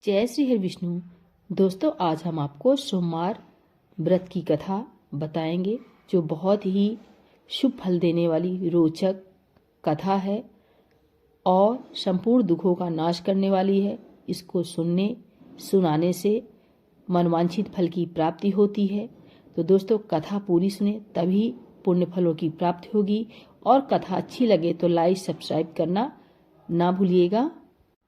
जय श्री हरि विष्णु। दोस्तों, आज हम आपको सोमवार व्रत की कथा बताएंगे जो बहुत ही शुभ फल देने वाली रोचक कथा है और संपूर्ण दुखों का नाश करने वाली है। इसको सुनाने से मनवांछित फल की प्राप्ति होती है। तो दोस्तों, कथा पूरी सुने तभी पुण्य फलों की प्राप्ति होगी। और कथा अच्छी लगे तो लाइक सब्सक्राइब करना ना भूलिएगा।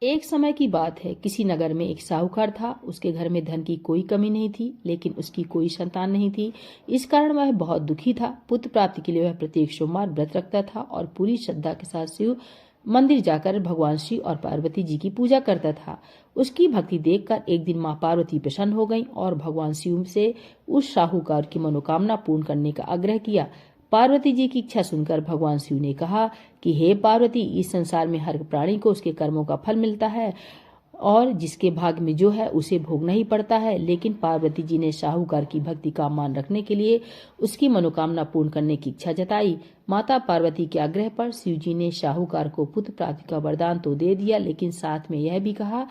एक समय की बात है, किसी नगर में एक साहूकार था। उसके घर में धन की कोई कमी नहीं थी, लेकिन उसकी कोई संतान नहीं थी। इस कारण वह बहुत दुखी था। पुत्र प्राप्ति के लिए वह प्रत्येक सोमवार व्रत रखता था और पूरी श्रद्धा के साथ शिव मंदिर जाकर भगवान शिव और पार्वती जी की पूजा करता था। उसकी भक्ति देखकर एक दिन माँ पार्वती प्रसन्न हो गईं और भगवान शिव से उस साहूकार की मनोकामना पूर्ण करने का आग्रह किया। पार्वती जी की इच्छा सुनकर भगवान शिव ने कहा कि हे पार्वती, इस संसार में हर प्राणी को उसके कर्मों का फल मिलता है और जिसके भाग में जो है उसे भोगना ही पड़ता है। लेकिन पार्वती जी ने साहूकार की भक्ति का मान रखने के लिए उसकी मनोकामना पूर्ण करने की इच्छा जताई। माता पार्वती के आग्रह पर शिव जी ने साहूकार को पुत्र प्राप्ति का वरदान तो दे दिया, लेकिन साथ में यह भी कहा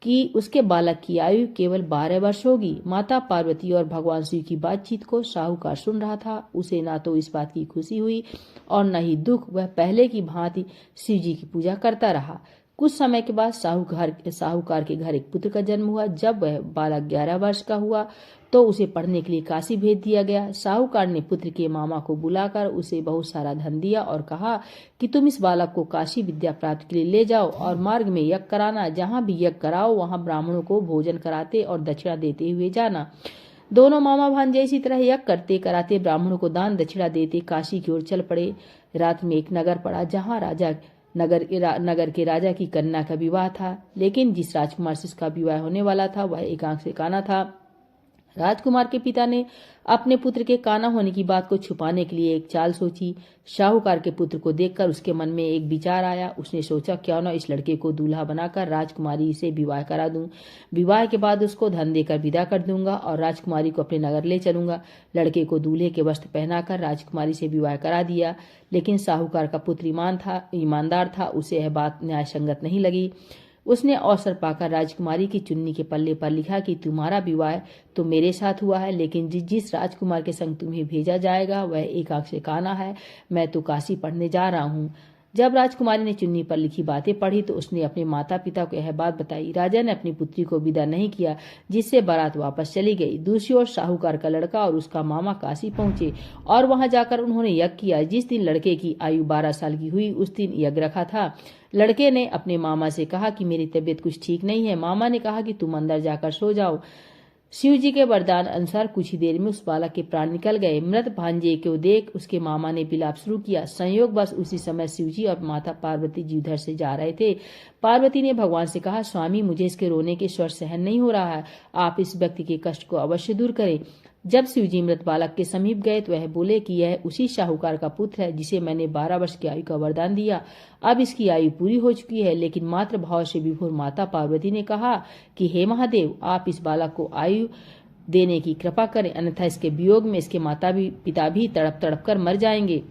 कि उसके बालक की आयु केवल 12 वर्ष होगी। माता पार्वती और भगवान शिव की बातचीत को साहूकार सुन रहा था। उसे ना तो इस बात की खुशी हुई और न ही दुख। वह पहले की भांति शिव जी की पूजा करता रहा। कुछ समय के बाद साहूकार के घर एक पुत्र का जन्म हुआ। जब वह बालक 11 वर्ष का हुआ तो उसे पढ़ने के लिए काशी भेज दिया गया। साहूकार ने पुत्र के मामा को बुलाकर उसे बहुत सारा धन दिया और कहा कि तुम इस बालक को काशी विद्या प्राप्ति के लिए ले जाओ और मार्ग में यज्ञ कराना। जहाँ भी यज्ञ कराओ वहाँ ब्राह्मणों को भोजन कराते और दक्षिणा देते हुए जाना। दोनों मामा भांजे इसी तरह यज्ञ करते कराते ब्राह्मणों को दान दक्षिणा देते काशी की ओर चल पड़े। रात में एक नगर पड़ा जहाँ नगर के राजा की कन्या का विवाह था, लेकिन जिस राजकुमार से उसका विवाह होने वाला था वह एक आंख से काना था। राजकुमार के पिता ने अपने पुत्र के काना होने की बात को छुपाने के लिए एक चाल सोची। साहूकार के पुत्र को देखकर उसके मन में एक विचार आया। उसने सोचा, क्यों न इस लड़के को दूल्हा बनाकर राजकुमारी से विवाह करा दूं। विवाह के बाद उसको धन देकर विदा कर दूंगा और राजकुमारी को अपने नगर ले चलूंगा। लड़के को दूल्हे के वस्त्र पहनाकर राजकुमारी से विवाह करा दिया, लेकिन साहूकार का पुत्र ईमानदार था। उसे यह बात न्याय संगत नहीं लगी। उसने अवसर पाकर राजकुमारी की चुन्नी के पल्ले पर लिखा कि तुम्हारा विवाह तो मेरे साथ हुआ है, लेकिन जिस राजकुमार के संग तुम्हें भेजा जाएगा वह एक आंख से काना है। मैं तो काशी पढ़ने जा रहा हूँ। जब राजकुमारी ने चुन्नी पर लिखी बातें पढ़ी तो उसने अपने माता पिता को यह बात बताई। राजा ने अपनी पुत्री को विदा नहीं किया, जिससे बारात वापस चली गई। दूसरी ओर साहूकार का लड़का और उसका मामा काशी पहुंचे और वहां जाकर उन्होंने यज्ञ किया। जिस दिन लड़के की आयु 12 साल की हुई उस दिन यज्ञ रखा था। लड़के ने अपने मामा से कहा कि मेरी तबीयत कुछ ठीक नहीं है। मामा ने कहा कि तुम अंदर जाकर सो जाओ। शिव जी के वरदान अनुसार कुछ ही देर में उस बालक के प्राण निकल गए। मृत भांजे को देख उसके मामा ने विलाप शुरू किया। संयोग बस उसी समय शिव जी और माता पार्वती जी उधर से जा रहे थे। पार्वती ने भगवान से कहा, स्वामी, मुझे इसके रोने के स्वर सहन नहीं हो रहा है। आप इस व्यक्ति के कष्ट को अवश्य दूर करें। जब शिव जी मृत बालक के समीप गए तो वह बोले कि यह उसी साहूकार का पुत्र है जिसे मैंने 12 वर्ष की आयु का वरदान दिया। अब इसकी आयु पूरी हो चुकी है। लेकिन मातृ भाव से विभोर माता पार्वती ने कहा कि हे महादेव, आप इस बालक को आयु देने की कृपा करें, अन्यथा इसके वियोग में इसके माता पिता भी तड़प तड़प कर मर जाएंगे।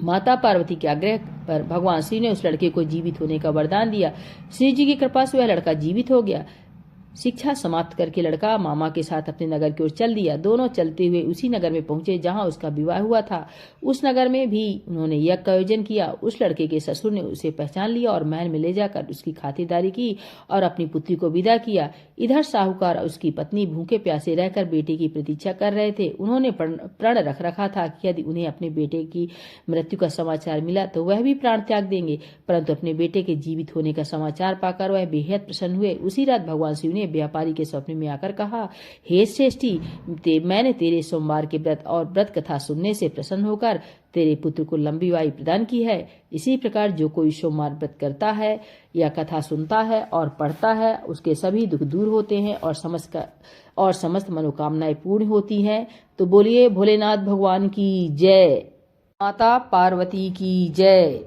माता पार्वती के आग्रह पर भगवान शिव ने उस लड़के को जीवित होने का वरदान दिया। शिव जी की कृपा से वह लड़का जीवित हो गया। शिक्षा समाप्त करके लड़का मामा के साथ अपने नगर की ओर चल दिया। दोनों चलते हुए उसी नगर में पहुंचे जहां उसका विवाह हुआ था। उस नगर में भी उन्होंने यज्ञ का आयोजन किया। उस लड़के के ससुर ने उसे पहचान लिया और महल में ले जाकर उसकी खातिरदारी की और अपनी पुत्री को विदा किया। इधर साहूकार और उसकी पत्नी भूखे प्यासे रहकर बेटे की प्रतीक्षा कर रहे थे। उन्होंने प्रण रख रखा था कि यदि उन्हें अपने बेटे की मृत्यु का समाचार मिला तो वह भी प्राण त्याग देंगे, परंतु अपने बेटे के जीवित होने का समाचार पाकर वह बेहद प्रसन्न हुए। उसी रात भगवान शिव ने व्यापारी के स्वप्न में आकर कहा, हे श्रेष्ठी, मैंने तेरे सोमवार के व्रत और व्रत कथा सुनने से प्रसन्न होकर तेरे पुत्र को लंबी आयु प्रदान की है। इसी प्रकार जो कोई सोमवार व्रत करता है या कथा सुनता है और पढ़ता है उसके सभी दुख दूर होते हैं और समस्त मनोकामनाएं पूर्ण होती हैं। तो बोलिए भोलेनाथ भगवान की जय, माता पार्वती की जय।